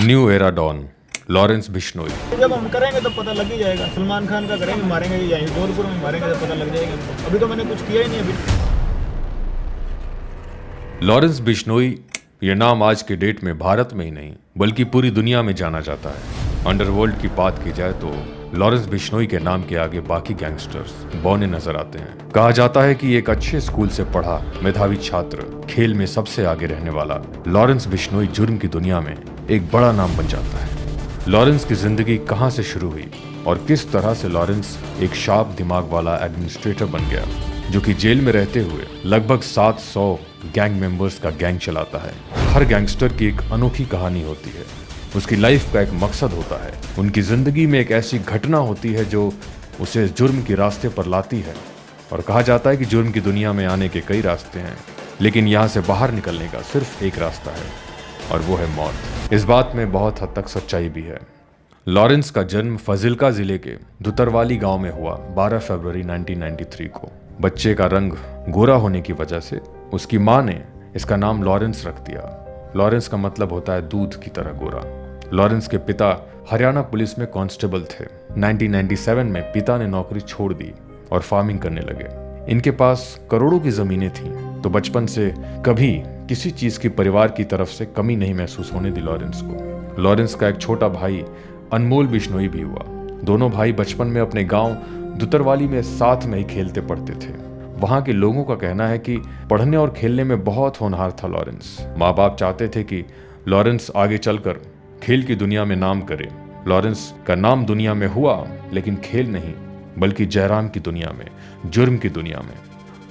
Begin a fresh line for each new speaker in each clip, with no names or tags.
New era don Lawrence Bishnoi.
जब हम करेंगे तो पता लग ही जाएगा। सलमान खान का करेंगे, मारेंगे या जोधपुर में मारेंगे तो पता लग जाएगा हमको। अभी तो मैंने कुछ किया ही नहीं अभी।
लॉरेंस बिश्नोई ये नाम आज के डेट में भारत में ही नहीं बल्कि पूरी दुनिया में जाना जाता है। अंडरवर्ल्ड की बात की जाए तो लॉरेंस बिश्नोई के नाम के आगे बाकी गैंगस्टर्स बौने नजर आते हैं। कहा जाता है कि एक अच्छे स्कूल से पढ़ा मेधावी छात्र, खेल में सबसे आगे रहने वाला लॉरेंस बिश्नोई जुर्म की दुनिया में एक बड़ा नाम बन जाता है। लॉरेंस की जिंदगी कहां से शुरू हुई और किस तरह से लॉरेंस एक शार्प दिमाग वाला एडमिनिस्ट्रेटर बन गया जो कि जेल में रहते हुए लगभग 700 गैंग मेंबर्स का गैंग चलाता है। हर गैंगस्टर की एक अनोखी कहानी होती है, उसकी लाइफ का एक मकसद होता है, उनकी जिंदगी में एक ऐसी घटना होती है जो उसे जुर्म के रास्ते पर लाती है। और कहा जाता है कि जुर्म की दुनिया में आने के कई रास्ते हैं, लेकिन यहाँ से बाहर निकलने का सिर्फ एक रास्ता है और वो है मौत। इस बात में बहुत हद तक सच्चाई भी है। लॉरेंस का जन्म फाजिल्का जिले के दुतरवाली गांव में हुआ 12 फरवरी 1993 को। बच्चे का रंग गोरा होने की वजह से उसकी मां ने इसका नाम लॉरेंस रख दिया। लॉरेंस का मतलब होता है दूध की तरह गोरा। लॉरेंस के पिता हरियाणा पुलिस में कांस्टेबल थे। 1997 में पिता ने नौकरी छोड़ दी और फार्मिंग करने लगे। इनके पास करोड़ों की जमीनें थीं, तो बचपन से कभी किसी चीज की परिवार की तरफ से कमी नहीं महसूस होने दी लॉरेंस को। लॉरेंस का एक छोटा भाई अनमोल बिश्नोई भी हुआ। दोनों भाई बचपन में अपने गांव दुतरवाली में साथ में ही खेलते पढ़ते थे। वहां के लोगों का कहना है कि पढ़ने और खेलने में बहुत होनहार था लॉरेंस। माँ बाप चाहते थे कि लॉरेंस आगे चलकर खेल की दुनिया में नाम करे। लॉरेंस का नाम दुनिया में हुआ, लेकिन खेल नहीं बल्कि जयराम की दुनिया में, जुर्म की दुनिया में।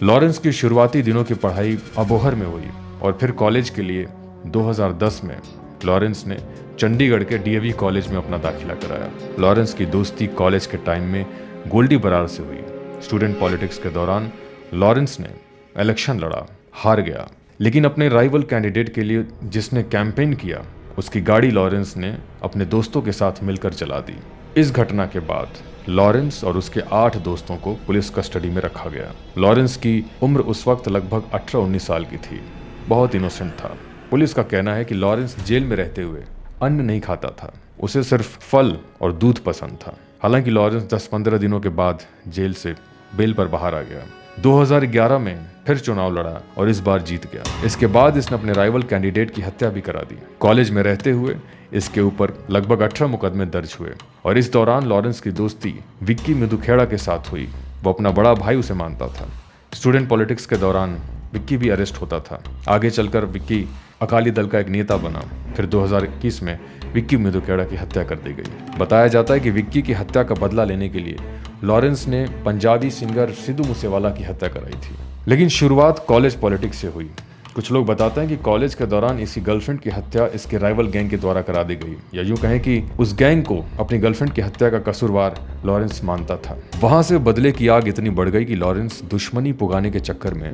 लॉरेंस की शुरुआती दिनों की पढ़ाई अबोहर में हुई और फिर कॉलेज के लिए 2010 में लॉरेंस ने चंडीगढ़ के डीएवी कॉलेज में अपना दाखिला कराया। लॉरेंस की दोस्ती कॉलेज के टाइम में गोल्डी बरार से हुई। स्टूडेंट पॉलिटिक्स के दौरान लॉरेंस ने इलेक्शन लड़ा, हार गया, लेकिन अपने राइवल कैंडिडेट के लिए जिसने कैंपेन किया उसकी गाड़ी लॉरेंस ने अपने दोस्तों के साथ मिलकर चला दी। इस घटना के बाद लॉरेंस और उसके 8 दोस्तों को पुलिस कस्टडी में रखा गया। लॉरेंस की उम्र उस वक्त लगभग 18-19 साल की थी, बहुत इनोसेंट था। पुलिस का कहना है कि लॉरेंस जेल में रहते हुए अन्न नहीं खाता था, उसे सिर्फ फल और दूध पसंद था। हालांकि लॉरेंस 10-15 दिनों के बाद जेल से बेल पर बाहर आ गया। 2011 में फिर चुनाव लड़ा और इस बार जीत गया। इसके बाद इसने अपने राइवल कैंडिडेट की हत्या भी करा दी। कॉलेज में रहते हुए इसके ऊपर लगभग 18 मुकदमे दर्ज हुए और इस दौरान लॉरेंस की दोस्ती विक्की मिदुखेड़ा के साथ हुई। वो अपना बड़ा भाई उसे मानता था। स्टूडेंट पॉलिटिक्स के दौरान विक्की भी अरेस्ट होता था। आगे चलकर विक्की अकाली दल का एक नेता बना। फिर 2021 में विक्की मिदुखेड़ा की हत्या कर दी गई। बताया जाता है कि विक्की की हत्या का बदला लेने के लिए लॉरेंस ने पंजाबी सिंगर सिद्धू मूसेवाला की हत्या कराई थी। लेकिन शुरुआत कॉलेज पॉलिटिक्स से हुई। कुछ लोग बताते हैं कि कॉलेज के दौरान इसी गर्लफ्रेंड की हत्या इसके राइवल गैंग के द्वारा करा दी गई, या यूं कहें कि उस गैंग को अपनी गर्लफ्रेंड की हत्या का कसूरवार लॉरेंस मानता था। वहां से बदले की आग इतनी बढ़ गई कि लॉरेंस दुश्मनी पुगाने के चक्कर में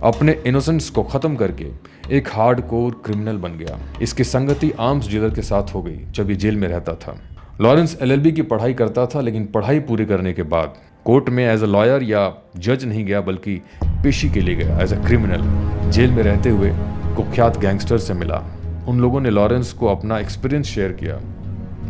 अपने इनोसेंस को खत्म करके एक हार्डकोर क्रिमिनल बन गया। इसकी संगति आर्म्स डीलर के साथ हो गई जब ये जेल में रहता था। लॉरेंस एलएलबी की पढ़ाई करता था, लेकिन पढ़ाई पूरी करने के बाद कोर्ट में एज अ लॉयर या जज नहीं गया बल्कि पेशी के लिए गया एज अ क्रिमिनल। जेल में रहते हुए कुख्यात गैंगस्टर से मिला। उन लोगों ने लॉरेंस को अपना एक्सपीरियंस शेयर किया।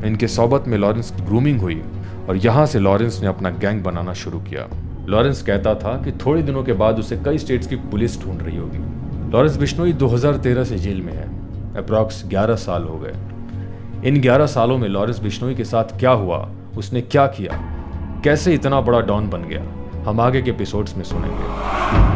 इनके सोबत में लॉरेंस की ग्रूमिंग हुई और यहाँ से लॉरेंस ने अपना गैंग बनाना शुरू किया। लॉरेंस कहता था कि थोड़े दिनों के बाद उसे कई स्टेट्स की पुलिस ढूंढ रही होगी। लॉरेंस बिश्नोई 2013 से जेल में है। अप्रॉक्स 11 साल हो गए। इन 11 सालों में लॉरेंस बिश्नोई के साथ क्या हुआ, उसने क्या किया, कैसे इतना बड़ा डॉन बन गया, हम आगे के एपिसोड्स में सुनेंगे।